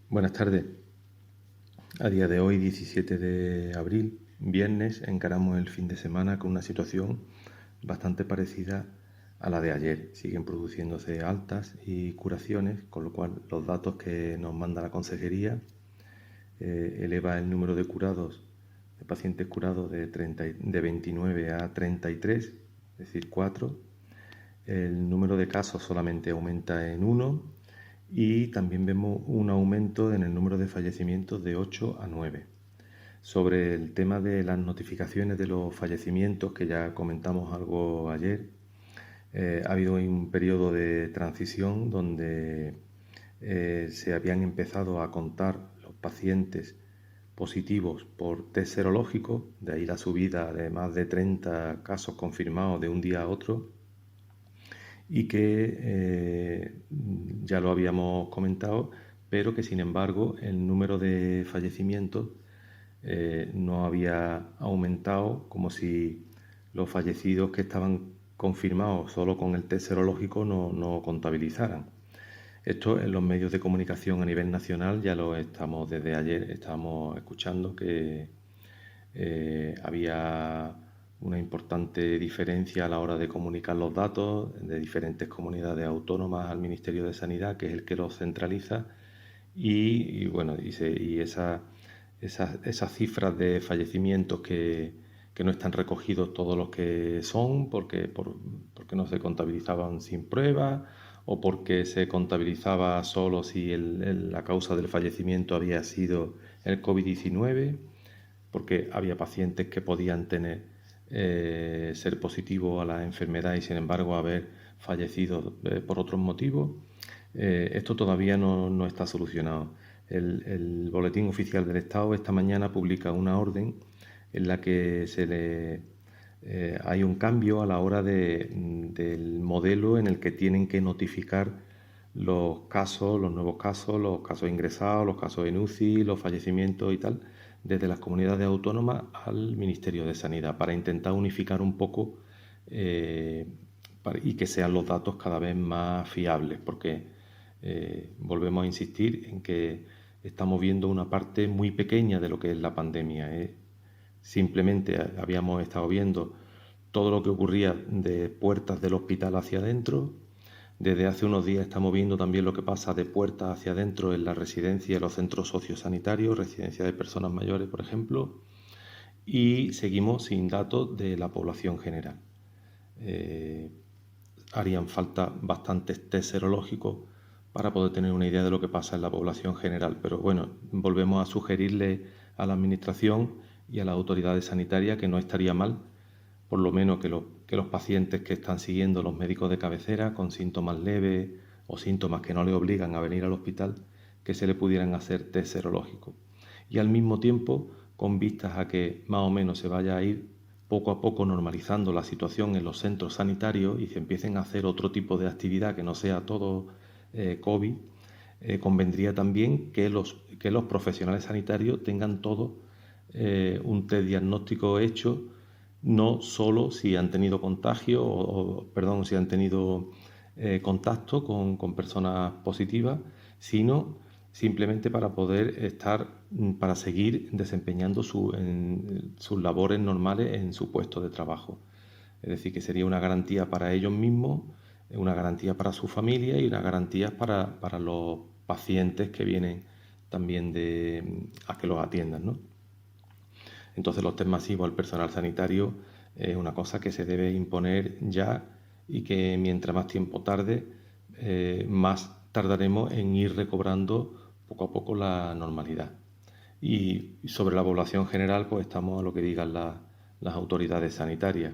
Buenas tardes. A día de hoy, 17 de abril, viernes, encaramos el fin de semana con una situación bastante parecida a la de ayer. Siguen produciéndose altas y curaciones, con lo cual los datos que nos manda la consejería eleva el número de curados, de pacientes curados de 29 a 33, es decir, 4. El número de casos solamente aumenta en 1 y también vemos un aumento en el número de fallecimientos de 8 a 9. Sobre el tema de las notificaciones de los fallecimientos, que ya comentamos algo ayer, ha habido un periodo de transición donde se habían empezado a contar los pacientes positivos por test serológico, de ahí la subida de más de 30 casos confirmados de un día a otro, y que ya lo habíamos comentado, pero que sin embargo el número de fallecimientos no había aumentado, como si los fallecidos que estaban confirmados solo con el test serológico no contabilizaran. Esto en los medios de comunicación a nivel nacional ya lo estamos, desde ayer estamos escuchando que había una importante diferencia a la hora de comunicar los datos de diferentes comunidades autónomas al Ministerio de Sanidad, que es el que los centraliza, y esas cifras de fallecimientos que no están recogidos todos los que son, porque no se contabilizaban sin pruebas, o porque se contabilizaba solo si la causa del fallecimiento había sido el COVID-19, porque había pacientes que podían ser positivos a la enfermedad y sin embargo haber fallecido por otros motivos. Esto todavía no está solucionado. El Boletín Oficial del Estado esta mañana publica una orden en la que hay un cambio a la hora del modelo en el que tienen que notificar los casos, los nuevos casos, los casos ingresados, los casos en UCI, los fallecimientos y tal, desde las comunidades autónomas al Ministerio de Sanidad, para intentar unificar un poco y que sean los datos cada vez más fiables, porque volvemos a insistir en que estamos viendo una parte muy pequeña de lo que es la pandemia. Simplemente habíamos estado viendo todo lo que ocurría de puertas del hospital hacia adentro. Desde hace unos días estamos viendo también lo que pasa de puertas hacia adentro en la residencia, en los centros sociosanitarios, residencia de personas mayores, por ejemplo, y seguimos sin datos de la población general. Harían falta bastantes test serológicos para poder tener una idea de lo que pasa en la población general, pero bueno, volvemos a sugerirle a la Administración y a las autoridades sanitarias que no estaría mal, por lo menos que los pacientes que están siguiendo los médicos de cabecera con síntomas leves o síntomas que no le obligan a venir al hospital, que se le pudieran hacer test serológicos. Y al mismo tiempo, con vistas a que más o menos se vaya a ir poco a poco normalizando la situación en los centros sanitarios y se empiecen a hacer otro tipo de actividad que no sea todo COVID, convendría también que los profesionales sanitarios tengan todo un test diagnóstico hecho, no solo si han tenido contagio si han tenido contacto con personas positivas, sino simplemente para poder para seguir desempeñando sus labores normales en su puesto de trabajo. Es decir, que sería una garantía para ellos mismos, una garantía para su familia y una garantía para los pacientes que vienen también a que los atiendan, ¿no? Entonces los test masivos al personal sanitario es una cosa que se debe imponer ya, y que mientras más tiempo tarde, más tardaremos en ir recobrando poco a poco la normalidad. Y sobre la población general, pues estamos a lo que digan las autoridades sanitarias.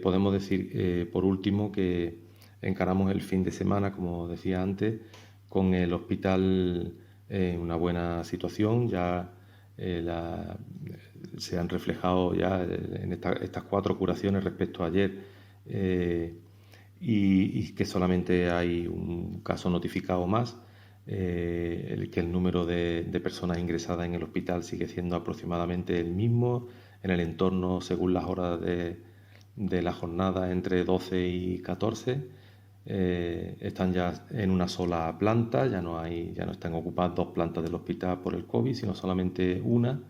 Podemos decir, por último, que encaramos el fin de semana, como decía antes, con el hospital en una buena situación. Ya se han reflejado ya en estas 4 curaciones respecto a ayer, y que solamente hay un caso notificado más, que el número de personas ingresadas en el hospital sigue siendo aproximadamente el mismo, en el entorno, según las horas de la jornada, entre 12 y 14, están ya en una sola planta, ya no están ocupadas dos plantas del hospital por el COVID, sino solamente una.